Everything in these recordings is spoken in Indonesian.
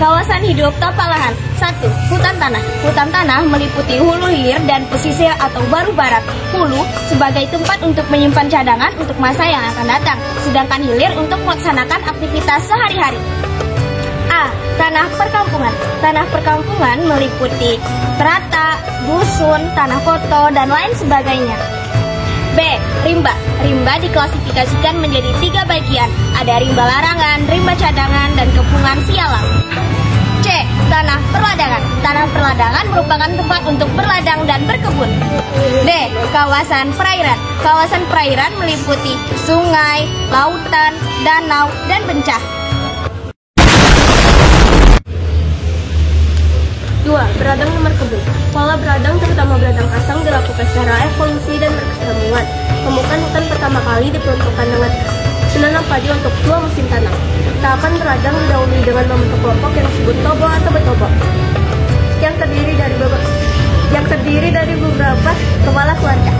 Kawasan hidup tapak lahan. 1. Hutan tanah. Hutan tanah meliputi hulu hilir dan pesisir atau baru barat. Hulu sebagai tempat untuk menyimpan cadangan untuk masa yang akan datang, sedangkan hilir untuk melaksanakan aktivitas sehari-hari. A. Tanah perkampungan. Tanah perkampungan meliputi terata, dusun, tanah koto, dan lain sebagainya. B. Rimba. Rimba diklasifikasikan menjadi 3 bagian. Ada rimba larangan, rimba cadangan, dan kepungan sialang. C. Tanah perladangan. Tanah perladangan merupakan tempat untuk berladang dan berkebun. D. Kawasan perairan. Kawasan perairan meliputi sungai, lautan, danau, dan bencah. 2. Beradang dan berkebun. Pola beradang, terutama beradang kasang, dilakukan secara evolusi dan berkesinambungan. Pembukaan hutan pertama kali diperuntukkan dengan menanam padi untuk 2 musim tanam. Tahapan beradang didahului dengan membentuk kelompok yang disebut tobo atau betobo, yang terdiri dari beberapa kepala keluarga.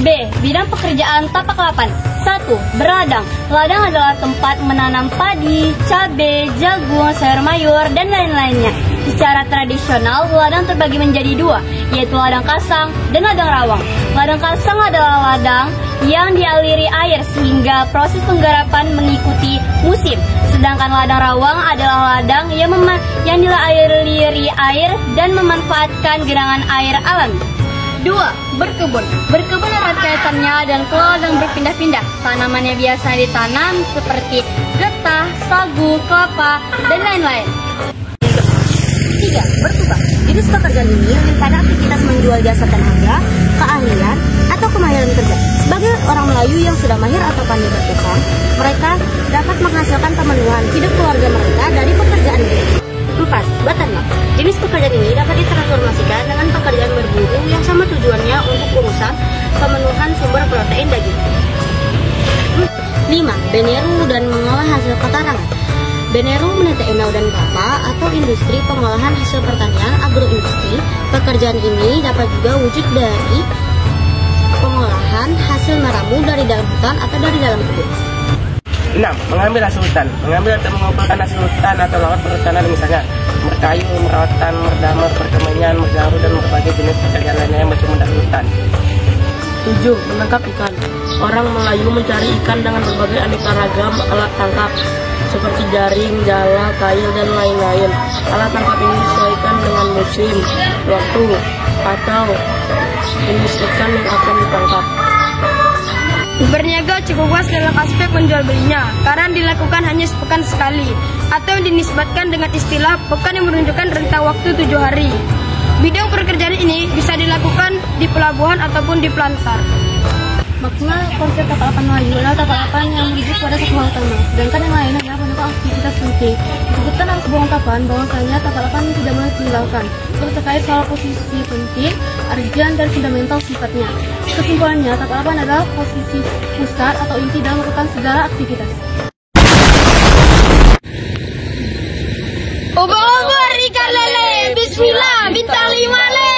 B. Bidang pekerjaan tapak lapan. 1. Berladang. Ladang adalah tempat menanam padi, cabai, jagung, sayur mayur, dan lain-lainnya. Secara tradisional, ladang terbagi menjadi 2, yaitu ladang kasang dan ladang rawang. Ladang kasang adalah ladang yang dialiri air sehingga proses penggarapan mengikuti musim. Sedangkan ladang rawang adalah ladang yang dialiri air dan memanfaatkan genangan air alami. 2. Berkebun. Berkebun erat kaitannya dan ke ladang berpindah-pindah. Tanamannya biasa ditanam seperti getah, sagu, kelapa, dan lain-lain. 3. Bertukang. Jenis pekerjaan ini pada aktivitas menjual jasa tenaga, keahlian, atau kemahiran kerja. Sebagai orang Melayu yang sudah mahir atau pandai bertukang, mereka dapat menghasilkan pemenuhan hidup keluarga mereka dari pekerjaan ini. 4. Beternak. Jenis pekerjaan ini dapat ditransformasikan dengan pekerjaan berburu yang sama tujuannya untuk urusan pemenuhan sumber protein daging. 5. Beneru dan mengolah hasil pekarangan. Beneru menete enau dan kelapa atau industri pengolahan hasil pertanian agroindustri. Pekerjaan ini dapat juga wujud dari pengolahan hasil meramu dari dalam hutan atau dari dalam kebun. 6. Mengambil hasil hutan. Mengambil atau mengumpulkan hasil hutan atau lahan perhutanan misalnya merkayu, merawatan, merdamar, perkembangan, mergaru, dan berbagai jenis pekerjaan lainnya yang bersumber dari hutan. 7. Menangkap ikan. Orang Melayu mencari ikan dengan berbagai aneka ragam alat tangkap seperti jaring, jala, kail, dan lain-lain. Alat tangkap ini disesuaikan dengan musim, waktu, atau jenis ikan yang akan ditangkap. Berniaga cukup luas dalam aspek menjual belinya, karena dilakukan hanya sepekan sekali, atau dinisbatkan dengan istilah pekan yang menunjukkan rentang waktu 7 hari. Bidang pekerjaan ini bisa dilakukan di pelabuhan ataupun di pelantar. Makna konsep tapak lapan Melayu adalah tapak lapan yang merujuk pada satu hal utama, sedangkan yang lain adalah bentuk aktivitas penting. Disebutkan dalam sebuah ungkapan bahwasanya tapak lapan tidak boleh ditinggalkan untuk terkait soal posisi penting, arjan, dan fundamental sifatnya. Kesimpulannya, tapak lapan adalah posisi pusat atau inti dalam melakukan segala aktivitas. Ubur-ubur ikan lele, bismillah, bintang 5 le.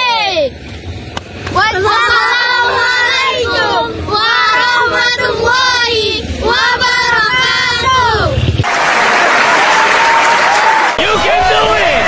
Wassalamualaikum warahmatullahi wabarakatuh. You can do it!